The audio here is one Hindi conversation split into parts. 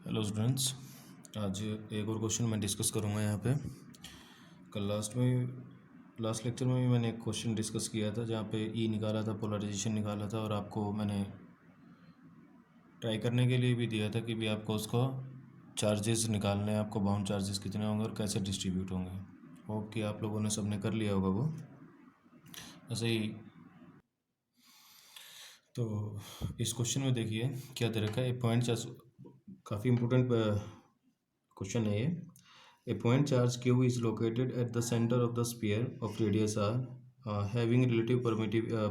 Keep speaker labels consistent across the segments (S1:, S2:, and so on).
S1: हेलो स्टूडेंट्स, आज एक और क्वेश्चन मैं डिस्कस करूँगा यहाँ पे। कल लास्ट लेक्चर में भी मैंने एक क्वेश्चन डिस्कस किया था जहाँ पे ई निकाला था, पोलराइजेशन निकाला था, और आपको मैंने ट्राई करने के लिए भी दिया था कि भी आपको उसको चार्जेस निकालने हैं, आपको बाउंड चार्जेस कितने होंगे और कैसे डिस्ट्रीब्यूट होंगे। होप कि आप लोगों ने सबने कर लिया होगा वो ऐसे ही। तो इस क्वेश्चन में देखिए क्या दे रखा है। एक पॉइंट चार्ज, काफ़ी इंपॉर्टेंट क्वेश्चन है ये। A point charge Q is located at the center of the sphere of radius r, having relative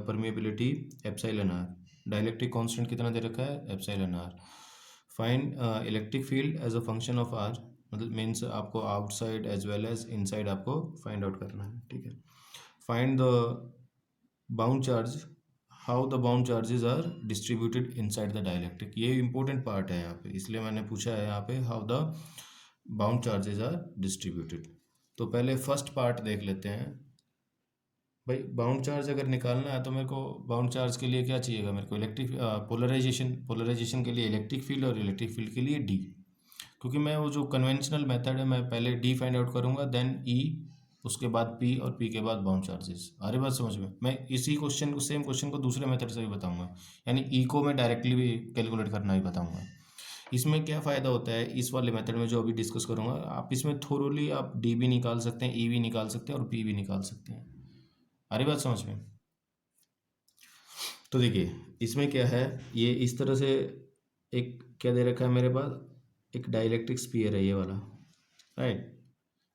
S1: permeability epsilon r. Dielectric constant कितना दे रखा है? epsilon r. Find electric field as a function of r, मतलब मीन्स आपको outside as well as inside आपको फाइंड आउट करना है, ठीक है। Find the bound charge, how the bound charges are distributed inside the dielectric. ये इंपॉर्टेंट पार्ट है यहाँ पे, इसलिए मैंने पूछा है यहाँ पे how the bound charges are distributed. तो पहले फर्स्ट पार्ट देख लेते हैं। भाई बाउंड चार्ज अगर निकालना है तो मेरे को बाउंड चार्ज के लिए क्या चाहिएगा? मेरे को इलेक्ट्रिक पोलराइजेशन के लिए इलेक्ट्रिक फील्ड, और इलेक्ट्रिक फील्ड के लिए डी। क्योंकि मैं वो जो कन्वेंशनल मेथड है, मैं पहले डी फाइंड आउट करूँगा, देन ई, उसके बाद पी, और पी के बाद बाउंड चार्जेस। आ रही बात समझ में? मैं इसी क्वेश्चन को, सेम क्वेश्चन को दूसरे मेथड से भी बताऊंगा, यानी ई को मैं डायरेक्टली भी कैलकुलेट करना भी बताऊंगा। इसमें क्या फ़ायदा होता है इस वाले मेथड में जो अभी डिस्कस करूँगा, आप इसमें थोरोली आप डी भी निकाल सकते हैं, ई भी निकाल सकते हैं, और पी भी निकाल सकते हैं। आ रही बात समझ में? तो देखिए इसमें क्या है, ये इस तरह से एक क्या दे रखा है मेरे पास, एक डाइलेक्ट्रिक स्फीयर है ये वाला, राइट,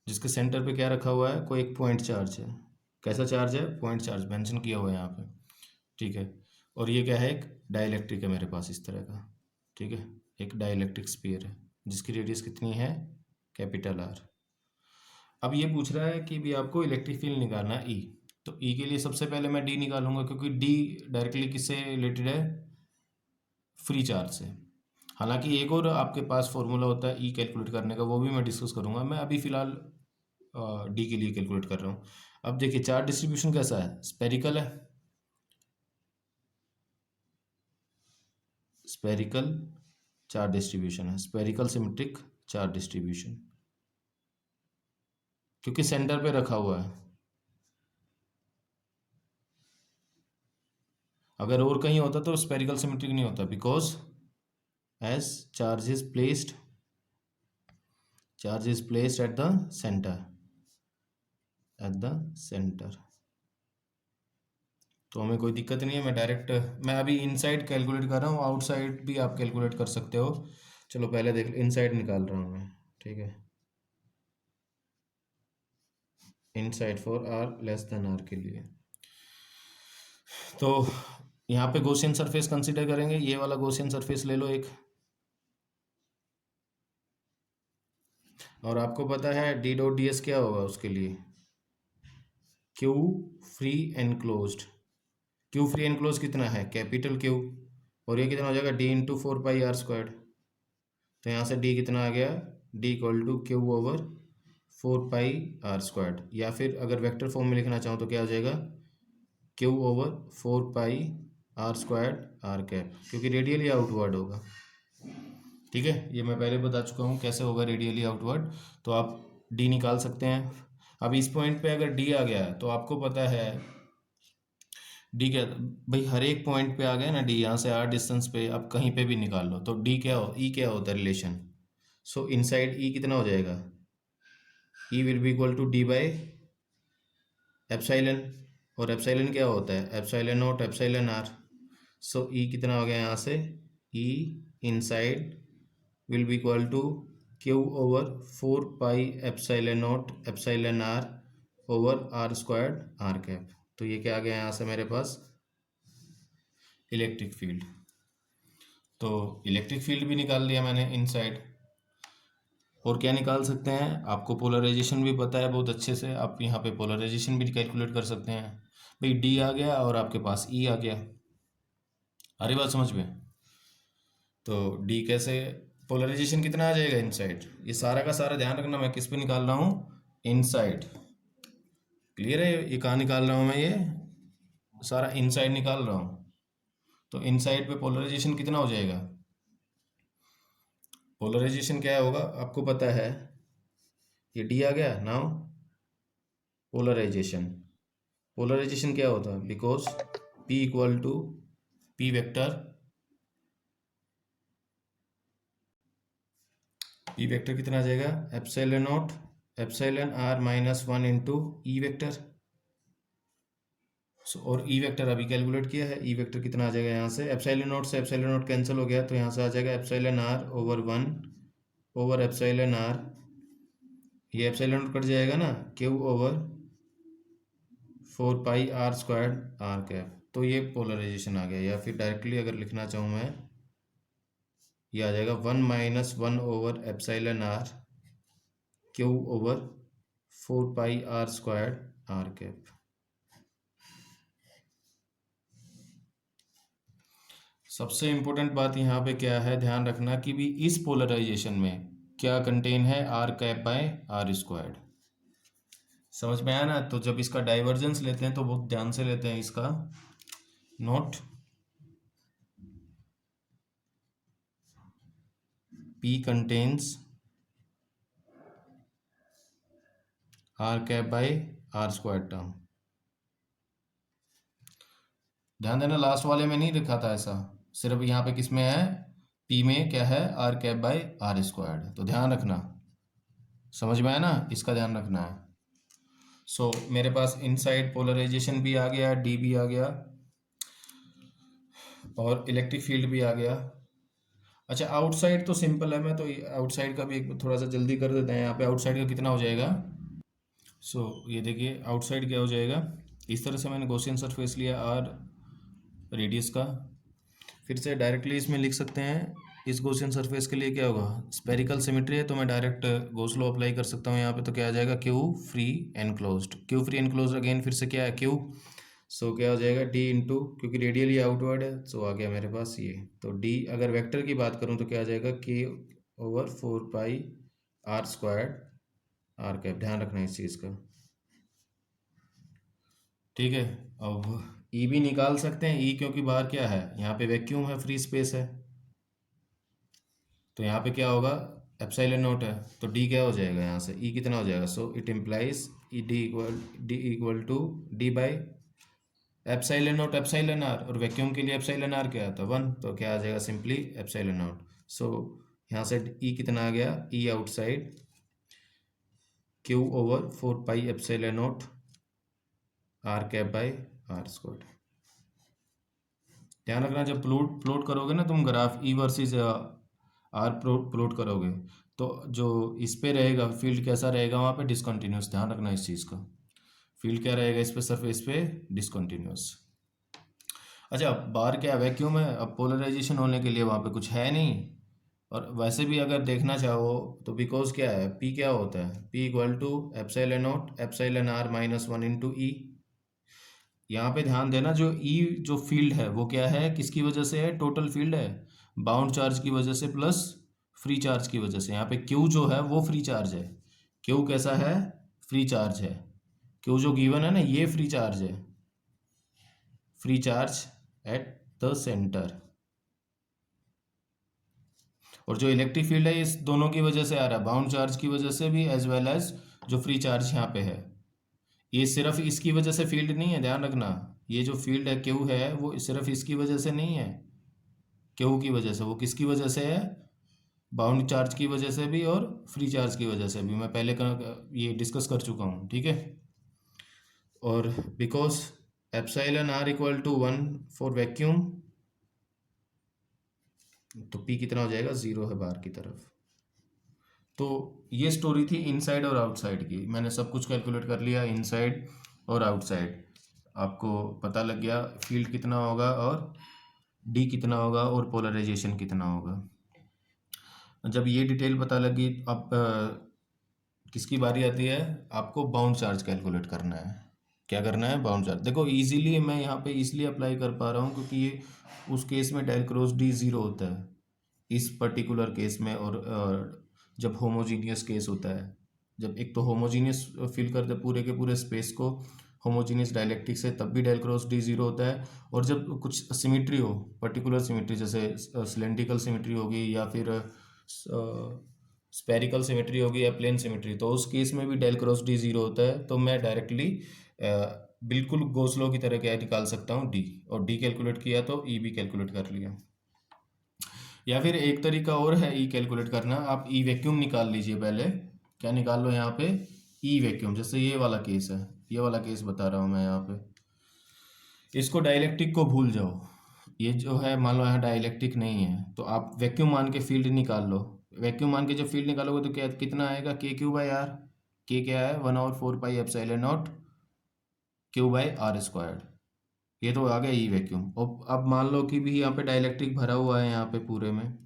S1: जिसके सेंटर पे क्या रखा हुआ है, कोई एक पॉइंट चार्ज है। कैसा चार्ज है? पॉइंट चार्ज मेंशन किया हुआ है यहाँ पे, ठीक है। और ये क्या है? एक डाइलेक्ट्रिक है मेरे पास इस तरह का, ठीक है। एक डाइलेक्ट्रिक स्फीयर है जिसकी रेडियस कितनी है? Capital R. अब ये पूछ रहा है कि भी आपको इलेक्ट्रिक फील्ड निकालना है ई। तो ई के लिए सबसे पहले मैं डी निकालूंगा, क्योंकि डी डायरेक्टली किससे रिलेटेड है? फ्री चार्ज से। हालांकि एक और आपके पास फॉर्मूला होता है ई कैलकुलेट करने का, वो भी मैं डिस्कस करूंगा। मैं अभी फिलहाल डी के लिए कैलकुलेट कर रहा हूँ। अब देखिए चार्ज डिस्ट्रीब्यूशन कैसा है? स्पेरिकल है, स्पेरिकल चार्ज डिस्ट्रीब्यूशन है, स्पेरिकल सिमेट्रिक चार्ज डिस्ट्रीब्यूशन, क्योंकि सेंटर पे रखा हुआ है। अगर और कहीं होता तो स्पेरिकल सिमेट्रिक नहीं होता, because as charge is placed at the centre, तो हमें कोई दिक्कत नहीं है। मैं डायरेक्ट, मैं अभी इनसाइड कैलकुलेट कर रहा हूँ, आउटसाइड भी आप कैलकुलेट कर सकते हो। चलो पहले देख, इनसाइड निकाल रहा हूँ मैं, ठीक है। Inside for r less than r के लिए, तो यहाँ पे गॉसियन सरफेस कंसीडर करेंगे। ये वाला गॉसियन सरफेस ले लो एक, और आपको पता है डी डॉट डी एस क्या होगा उसके लिए? Q free enclosed. Q free enclose कितना है? कैपिटल क्यू, और ये कितना हो जाएगा? D into 4πr²। तो यहाँ से डी कितना आ गया? D equal to Q over 4πr², या फिर अगर वेक्टर फॉर्म में लिखना चाहूँ तो क्या हो जाएगा? Q over 4πr² r cap, क्योंकि रेडियली आउटवर्ड होगा, ठीक है। ये मैं पहले बता चुका हूँ कैसे होगा रेडियली आउटवर्ड। तो आप डी निकाल सकते हैं। अब इस पॉइंट पे अगर डी आ गया है तो आपको पता है डी क्या, भाई हर एक पॉइंट पे आ गया ना डी, यहाँ से आर डिस्टेंस पे आप कहीं पे भी निकाल लो तो डी क्या हो, ई क्या होता है? रिलेशन। सो इनसाइड ई कितना हो जाएगा? E will be equal to D by epsilon, और एप्साइलन क्या होता है? Epsilon not epsilon R. So E कितना हो गया यहाँ से? E inside will be equal to Q over 4π epsilon not epsilon R over r² R cap. तो ये क्या आ गया यहाँ से मेरे पास? Electric field. तो इलेक्ट्रिक फील्ड भी निकाल लिया मैंने इनसाइड। और क्या निकाल सकते हैं? आपको पोलराइजेशन भी पता है बहुत अच्छे से, आप यहाँ पे पोलराइजेशन भी कैलकुलेट कर सकते हैं। भाई डी आ गया और आपके पास ई आ गया। अरे बात समझ में? तो डी कैसे, पोलराइजेशन कितना आ जाएगा इनसाइड? ये सारा का सारा ध्यान रखना, मैं किस पे निकाल रहा हूँ? इनसाइड। क्लियर है? ये कहाँ निकाल रहा हूँ मैं? ये सारा इनसाइड निकाल रहा हूँ। तो इनसाइड पे पोलराइजेशन कितना हो जाएगा? पोलराइजेशन क्या होगा आपको पता है, ये डी आ गया नाउ। पोलराइजेशन, पोलराइजेशन क्या होता है, because p equal to p vector, p vector कितना आ जाएगा, epsilon not epsilon are minus one into E vector. और ई वेक्टर अभी कैलकुलेट किया है, ई वेक्टर कितना आ जाएगा यहाँ से, एप्सिलॉन नॉट कैंसिल हो गया तो यहाँ से आ जाएगा epsilon r over one over epsilon r, ये एप्सिलॉन नॉट कट जाएगा ना, q over 4 pi r square r cap. तो ये पोलराइजेशन आ गया, या फिर डायरेक्टली अगर लिखना चाहूँ मैं, ये आ जाएगा 1 - 1 over epsilon are q over 4 pi r square r cap. सबसे इम्पोर्टेंट बात यहाँ पे क्या है, ध्यान रखना कि भी इस पोलराइजेशन में क्या कंटेन है, are cap by r squared. समझ में आया ना। तो जब इसका डाइवर्जेंस लेते हैं तो बहुत ध्यान से लेते हैं इसका, note P contains r cap by r square term. ध्यान देना लास्ट वाले में नहीं लिखा था ऐसा, सिर्फ यहाँ पे किस में है, P में क्या है, are cap by r squared. तो ध्यान रखना, समझ में आया ना, इसका ध्यान रखना है। सो मेरे पास इनसाइड पोलराइजेशन भी आ गया, डी भी आ गया, और इलेक्ट्रिक फील्ड भी आ गया। अच्छा आउटसाइड तो सिंपल है, मैं तो आउटसाइड का भी एक थोड़ा सा जल्दी कर देते हैं। यहाँ पे आउटसाइड का कितना हो जाएगा, ये देखिए आउटसाइड क्या हो जाएगा, इस तरह से मैंने गॉसियन सरफेस लिया आर रेडियस का, फिर से डायरेक्टली इसमें लिख सकते हैं। इस गॉसियन सरफेस के लिए क्या होगा, स्पेरिकल सिमेट्री है तो मैं डायरेक्ट गॉस लॉ अप्लाई कर सकता हूँ यहाँ पे। तो क्या आ जाएगा, Q free enclosed, q free enclosed again फिर से क्या है, क्यू। क्या हो जाएगा, डी इंटू, क्योंकि रेडियली आउटवर्ड है तो आ गया मेरे पास ये। तो डी अगर वेक्टर की बात करूँ तो क्या आ जाएगा, k over 4 pi r squared r cap. ध्यान रखना इस चीज़ का, ठीक है। अब ई भी निकाल सकते हैं, ई क्योंकि बाहर क्या है, यहाँ पे वैक्यूम है, फ्री स्पेस है, तो यहाँ पे क्या होगा, एप्सिलॉन नॉट है, तो डी क्या हो जाएगा यहाँ से, ई कितना हो जाएगा। It implies E D equal to D by epsilon not epsilon r, और वैक्यूम के लिए एप्सिलॉन आर क्या आता है 1, तो क्या आ जाएगा सिंपली एप्सिलॉन नॉट। यहाँ से ई कितना आ गया, E outside Q over 4 pi epsilon not R cap by R square. ध्यान रखना जब प्लॉट करोगे ना तुम graph, E versus R plot करोगे तो जो इस पे रहेगा फील्ड कैसा रहेगा, वहाँ पे डिसकंटिन्यूस। ध्यान रखना इस चीज़ का, फील्ड क्या रहेगा इस पे, सरफेस पे डिसकंटिन्यूस। अच्छा बाहर क्या वैक्यूम है, अब पोलराइजेशन होने के लिए वहाँ पे कुछ है नहीं। और वैसे भी अगर देखना चाहो तो बिकॉज क्या है, पी क्या होता है, P equal to epsilon not epsilon are minus one into E. यहाँ पे ध्यान देना, जो ई जो फील्ड है वो क्या है, किसकी वजह से है, टोटल फील्ड है, बाउंड चार्ज की वजह से प्लस फ्री चार्ज की वजह से। यहाँ पे क्यू जो है वो फ्री चार्ज है, क्यू कैसा है, फ्री चार्ज है, क्यू जो गिवन है ना ये फ्री चार्ज है, free charge at the centre. और जो इलेक्ट्रिक फील्ड है इस दोनों की वजह से आ रहा है, बाउंड चार्ज की वजह से भी एज वेल एज जो फ्री चार्ज यहाँ पे है। ये सिर्फ इसकी वजह से फील्ड नहीं है, ध्यान रखना, ये जो फील्ड है क्यू है वो सिर्फ इसकी वजह से नहीं है, क्यू की वजह से, वो किसकी वजह से है, बाउंड चार्ज की वजह से भी और फ्री चार्ज की वजह से भी। मैं पहले ये डिस्कस कर चुका हूँ, ठीक है। और because epsilon r equal to 1 for vacuum, तो पी कितना हो जाएगा, 0 है बाहर की तरफ। तो ये स्टोरी थी इनसाइड और आउटसाइड की, मैंने सब कुछ कैलकुलेट कर लिया, इनसाइड और आउटसाइड। आपको पता लग गया फील्ड कितना होगा और डी कितना होगा और पोलराइजेशन कितना होगा। जब ये डिटेल पता लगी, अब किसकी बारी आती है, आपको बाउंड चार्ज कैलकुलेट करना है। क्या करना है, बाउंड चार्ज। देखो इजीली मैं यहाँ पे इसलिए अप्लाई कर पा रहा हूँ क्योंकि ये उस केस में डेल क्रॉस डी 0 होता है इस पर्टिकुलर केस में, और जब होमोजीनियस केस होता है, जब एक तो होमोजीनियस फिल करते पूरे के पूरे स्पेस को होमोजीनियस डायलेक्ट्रिक से, तब भी डेल क्रॉस डी 0 होता है। और जब कुछ सिमिट्री हो, पर्टिकुलर सिमिट्री, जैसे सिलेंड्रिकल सिमिट्री होगी या फिर स्पेरिकल सिमेट्री होगी या प्लेन सिमेट्री, तो उस केस में भी डेल क्रॉस डी जीरो होता है, तो मैं डायरेक्टली बिल्कुल गॉस लॉ की तरह क्या निकाल सकता हूँ, डी, और डी कैलकुलेट किया तो ई भी कैलकुलेट कर लिया। या फिर एक तरीका और है ई कैलकुलेट करना, आप ई वैक्यूम निकाल लीजिए पहले। क्या निकाल लो यहाँ पे, ई वैक्यूम, जैसे ये वाला केस है, ये वाला केस बता रहा हूँ मैं यहाँ पे। इसको डाइलेक्ट्रिक को भूल जाओ, ये जो है मान लो यहाँ डाइलेक्ट्रिक नहीं है, तो आप वैक्यूम मान के फील्ड निकाल लो। वैक्यूम मान के जब फील्ड निकालोगे तो क्या कितना आएगा, के क्यू बाई आर। के क्या है, 1/4 pi epsilon naught q by are squared. ये तो आ गया ई वैक्यूम। और अब मान लो कि भी यहाँ पे डाइलेक्ट्रिक भरा हुआ है, यहाँ पे पूरे में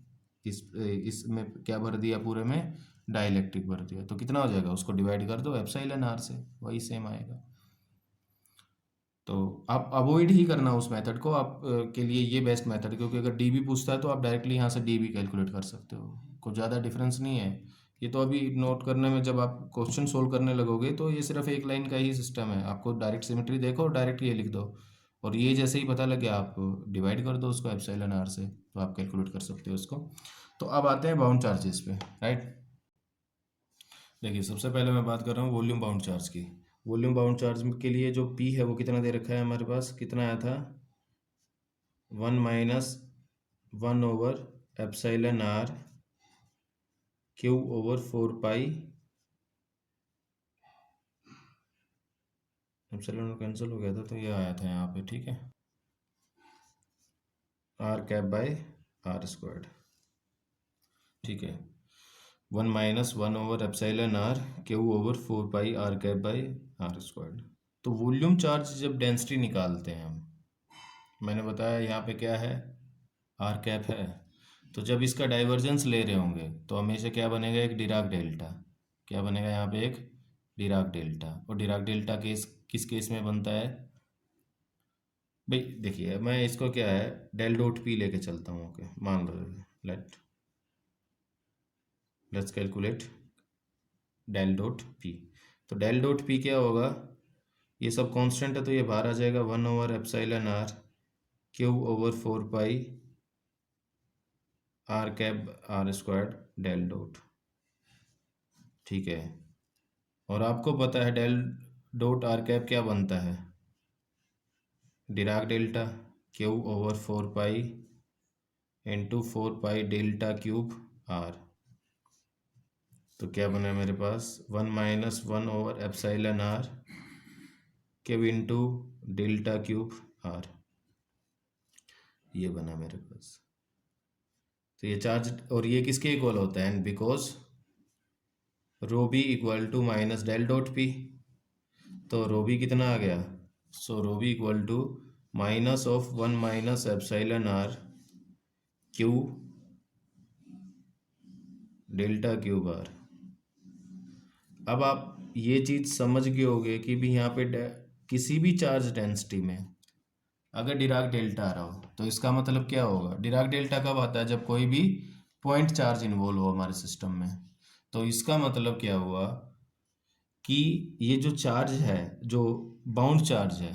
S1: इसमें क्या भर दिया, पूरे में डाइलेक्ट्रिक भर दिया, तो कितना हो जाएगा, उसको डिवाइड कर दो एप्सिलॉन आर से, वही सेम आएगा। तो आप अवॉइड ही करना उस मेथड को, आप के लिए ये बेस्ट मेथड, क्योंकि अगर डी भी पूछता है तो आप डायरेक्टली यहाँ से डी भी कैलकुलेट कर सकते हो, कुछ ज़्यादा डिफरेंस नहीं है। ये तो अभी नोट करने में, जब आप क्वेश्चन सोल्व करने लगोगे तो ये सिर्फ एक लाइन का ही सिस्टम है, आपको डायरेक्ट सिमेट्री देखो और डायरेक्ट ये लिख दो, और ये जैसे ही पता लग गया आप डिवाइड कर दो उसको एप्सिलॉन आर से, तो आप कैलकुलेट कर सकते हो उसको। तो अब आते हैं बाउंड चार्जेस पे, राइट। देखिए सबसे पहले मैं बात कर रहा हूँ वॉल्यूम बाउंड चार्ज की। वॉल्यूम बाउंड चार्ज के लिए जो पी है वो कितना दे रखा है हमारे पास, कितना आया था, 1 - 1/एप्सिलॉन R Q/4 pi, epsilon cancel हो गया था तो ये आया था यहाँ पे, ठीक है, are cap by are squared, ठीक है। 1 - 1/एप्सिलॉन R Q/4 pi R cap by are squared. तो वॉल्यूम चार्ज जब डेंसिटी निकालते हैं हम, मैंने बताया यहाँ पे क्या है, आर कैप है, तो जब इसका डाइवर्जेंस ले रहे होंगे तो हमेशा क्या बनेगा, एक डिराक डेल्टा। क्या बनेगा यहाँ पे, एक डिराक डेल्टा। और डिराक डेल्टा केस किस केस में बनता है भाई, देखिए मैं इसको क्या है, डेल डॉट पी लेके चलता हूँ, ओके, मान लो, let's calculate del dot P. तो डेल डॉट पी क्या होगा, ये सब कांस्टेंट है तो ये बाहर आ जाएगा, 1/एप्सिलॉन R Q/4 pi R cap R squared del dot, ठीक है। और आपको पता है डेल डॉट आर कैप क्या बनता है, Dirac delta, Q/4 pi into 4 pi delta cube R. तो क्या बना मेरे पास, 1 - 1/एप्सिलॉन R cube into delta cube R, ये बना मेरे पास। तो ये चार्ज, और ये किसके इक्वल होता है, and because rho B equal to minus del dot P, तो रो बी कितना आ गया, so rho B equal to minus of 1 - epsilon are Q delta cube R. अब आप ये चीज़ समझ गए होगे कि भी यहाँ पे किसी भी चार्ज डेंसिटी में अगर डिराक डेल्टा आ रहा हो तो इसका मतलब क्या होगा, डिराक डेल्टा कब आता है, जब कोई भी पॉइंट चार्ज इन्वॉल्व हो हमारे सिस्टम में। तो इसका मतलब क्या हुआ कि ये जो चार्ज है, जो बाउंड चार्ज है,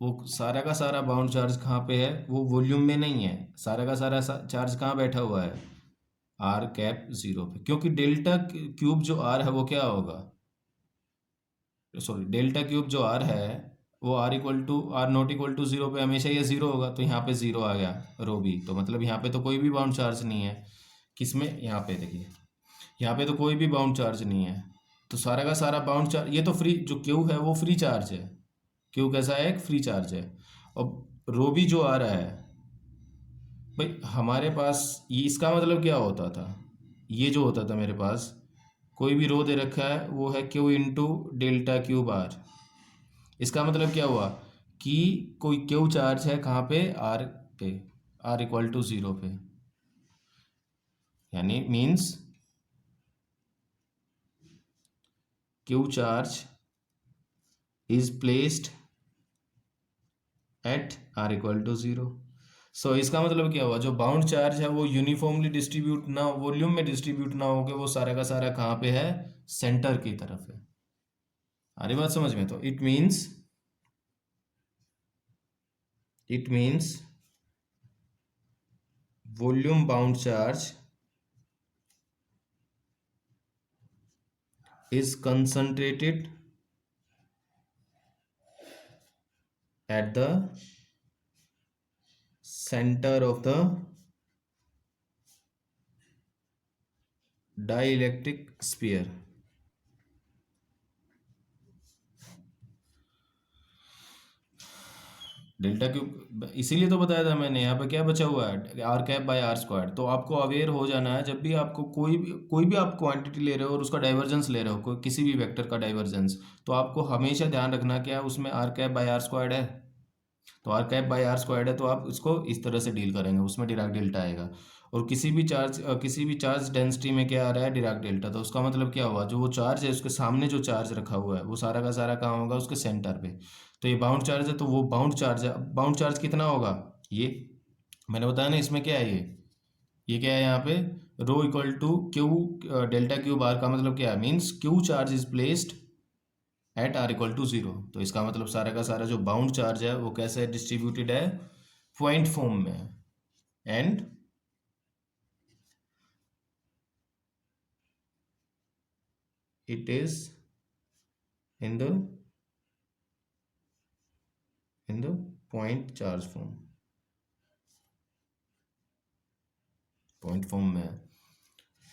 S1: वो सारा का सारा बाउंड चार्ज कहाँ पे है, वो वॉल्यूम में नहीं है, सारा का सारा चार्ज कहाँ बैठा हुआ है, आर कैप जीरो पे, क्योंकि डेल्टा क्यूब जो आर है वो क्या होगा, सॉरी डेल्टा क्यूब जो आर है वो r not equal to zero पे हमेशा ये जीरो होगा, तो यहाँ पे जीरो आ गया रो बी, तो मतलब यहाँ पे तो कोई भी बाउंड चार्ज नहीं है, किसमें, यहाँ पे देखिए, यहाँ पे तो कोई भी बाउंड चार्ज नहीं है, तो सारा का सारा बाउंड चार्ज, ये तो फ्री, जो क्यू है वो फ्री चार्ज है, क्यू कैसा है, एक फ्री चार्ज है। और रो बी जो आ रहा है भाई हमारे पास, ये इसका मतलब क्या होता था, ये जो होता था मेरे पास, कोई भी रो दे रखा है वो है q into delta cube r. इसका मतलब क्या हुआ कि कोई क्यू चार्ज है कहाँ पे, आर इक्वल टू जीरो पे, यानी means Q charge is placed at are equal to zero. So इसका मतलब क्या हुआ, जो बाउंड चार्ज है वो यूनिफॉर्मली डिस्ट्रीब्यूट ना, वॉल्यूम में डिस्ट्रीब्यूट ना होकर वो सारा का सारा कहाँ पे है, सेंटर की तरफ है। आ रही बात समझ में, तो it means volume bound charge is concentrated at the center of the dielectric sphere. Delta cube इसीलिए तो बताया था मैंने, यहाँ पे क्या बचा हुआ है, are cap by r square. तो आपको अवेयर हो जाना है जब भी आपको कोई भी आप क्वांटिटी ले रहे हो और उसका डाइवर्जेंस ले रहे हो, कोई किसी भी वेक्टर का डाइवर्जेंस, तो आपको हमेशा ध्यान रखना क्या उसमें r cap by r square है। तो r cap by r squared है, तो आप इसको इस तरह से डील करेंगे, उसमें डिराक डेल्टा आएगा। और किसी भी चार्ज डेंसिटी में क्या आ रहा है, डिराक डेल्टा। तो उसका मतलब क्या हुआ, जो वो चार्ज है उसके सामने जो चार्ज रखा हुआ है वो सारा का सारा कहाँ होगा, उसके सेंटर पे। तो ये बाउंड चार्ज है, तो वो बाउंड चार्ज है। बाउंड चार्ज कितना होगा, ये मैंने बताया ना, इसमें क्या है, ये क्या है यहाँ पे, rho equal to Q delta Q bar. का मतलब क्या है, means Q charge is placed at are equal to zero. तो इसका मतलब सारा का सारा जो बाउंड चार्ज है वो कैसे डिस्ट्रीब्यूटेड है, पॉइंट फॉर्म में है। And it is in the point charge form, point form में है।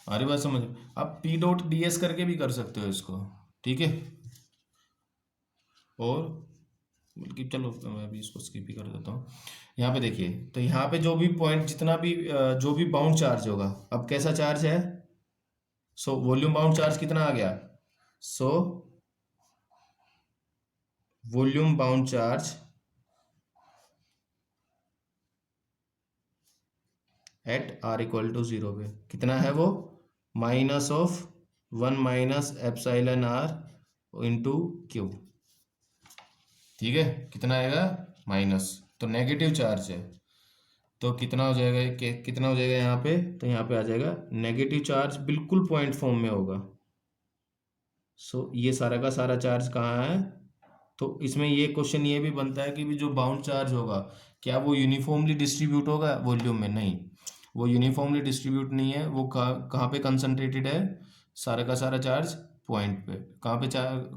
S1: आ रही बात समझ, आप पी डॉट डी एस करके भी कर सकते हो इसको, ठीक है। और बल्कि चलो मैं अभी इसको स्किप ही कर देता हूँ। यहाँ पे देखिए, तो यहाँ पे जो भी पॉइंट जितना भी जो भी बाउंड चार्ज होगा, अब कैसा चार्ज है, सो वॉल्यूम बाउंड चार्ज कितना आ गया, so volume bound charge at are equal to zero पे कितना है वो, minus of 1 minus epsilon r into q. ठीक है, कितना आएगा, माइनस, तो नेगेटिव चार्ज है। तो कितना हो जाएगा, कितना हो जाएगा यहाँ पे, तो यहाँ पे आ जाएगा नेगेटिव चार्ज, बिल्कुल पॉइंट फॉर्म में होगा। सो ये सारा का सारा चार्ज कहाँ है। तो इसमें ये क्वेश्चन ये भी बनता है कि भी जो बाउंड चार्ज होगा, क्या वो यूनिफॉर्मली डिस्ट्रीब्यूट होगा वॉल्यूम में, नहीं, वो यूनिफॉर्मली डिस्ट्रीब्यूट नहीं है। वो कहाँ पे कंसंट्रेटेड है, सारा का सारा चार्ज पॉइंट पे, कहाँ पे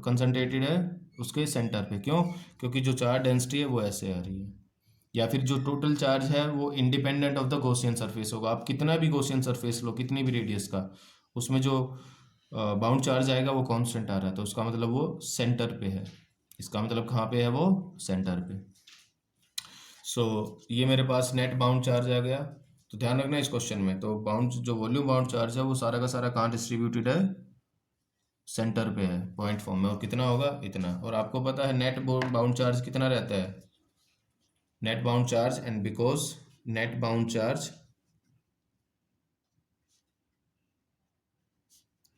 S1: कंसंट्रेटेड है, उसके सेंटर पे। क्यों, क्योंकि जो चार्ज डेंसिटी है वो ऐसे आ रही है। या फिर जो टोटल चार्ज है वो independent of the Gaussian surface होगा। आप कितना भी गॉसियन सरफेस लो, कितनी भी रेडियस का, उसमें जो बाउंड चार्ज आएगा वो कांस्टेंट आ रहा है, तो उसका मतलब वो सेंटर पे है। इसका मतलब कहाँ पे है, वो सेंटर पे। सो ये मेरे पास नेट बाउंड चार्ज आ गया। तो ध्यान रखना इस क्वेश्चन में, तो बाउंड जो वॉल्यूम बाउंड चार्ज है वो सारा का सारा कहाँ डिस्ट्रीब्यूटेड है, सेंटर पे है, पॉइंट फॉर्म में। और कितना होगा, इतना। और आपको पता है नेट बाउंड चार्ज कितना रहता है, net bound charge, and because net bound charge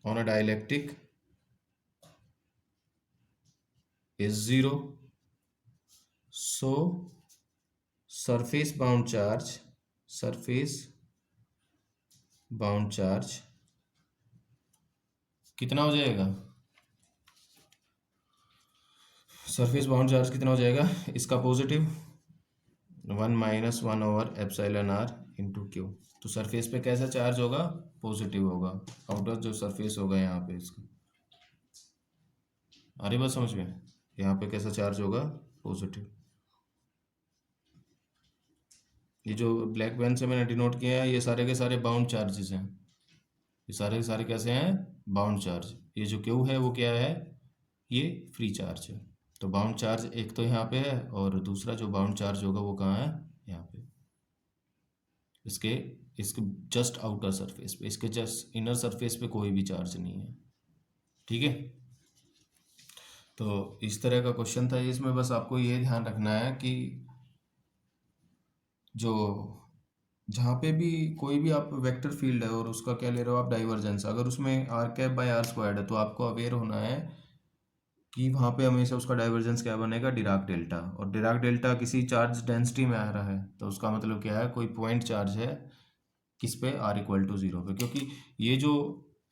S1: on a dielectric is zero, so surface bound charge कितना हो जाएगा, सरफेस बाउंड चार्ज कितना हो जाएगा, इसका positive 1 minus 1 over epsilon r into q. तो सरफेस पे कैसा चार्ज होगा, पॉजिटिव होगा, आउटर जो सरफेस होगा यहाँ पे इसका। आ रही बात समझ में, यहाँ पे कैसा चार्ज होगा, पॉजिटिव। ये जो ब्लैक पेन से मैंने डिनोट किया है, ये सारे के सारे बाउंड चार्जेस हैं। ये सारे के सारे कैसे हैं, बाउंड चार्ज। ये जो क्यू है वो क्या है, ये फ्री चार्ज है। तो बाउंड चार्ज एक तो यहाँ पे है, और दूसरा जो बाउंड चार्ज होगा वो कहाँ है, यहाँ पे, इसके इसके जस्ट आउटर सरफेस पे, इसके जस्ट इनर सरफेस पे कोई भी चार्ज नहीं है। ठीक है, तो इस तरह का क्वेश्चन था। इसमें बस आपको ये ध्यान रखना है कि जो जहाँ पे भी कोई भी आप वेक्टर फील्ड है और उसका क्या ले रहे हो आप, डाइवर्जेंस, अगर उसमें r cap by r squared है, तो आपको अवेयर होना है कि वहाँ पे हमेशा उसका डाइवर्जेंस क्या बनेगा, डिराक डेल्टा। और डिराक डेल्टा किसी चार्ज डेंसिटी में आ रहा है, तो उसका मतलब क्या है, कोई पॉइंट चार्ज है किस पे, आर इक्वल टू जीरो पे। क्योंकि ये जो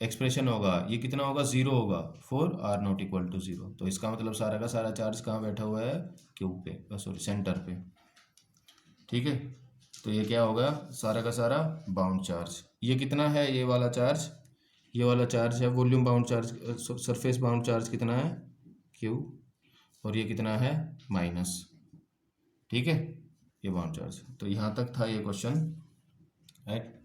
S1: एक्सप्रेशन होगा ये कितना होगा, जीरो होगा for r not equal to zero. तो इसका मतलब सारा का सारा चार्ज कहाँ बैठा हुआ है, क्यू पे, सॉरी सेंटर पे। ठीक है, तो ये क्या होगा, सारा का सारा बाउंड चार्ज। ये कितना है, ये वाला चार्ज, ये वाला चार्ज है volume bound charge, surface bound charge कितना है क्यू, और ये कितना है माइनस, ठीक है, ये बाउंड चार्ज। तो यहाँ तक था ये क्वेश्चन, राइट।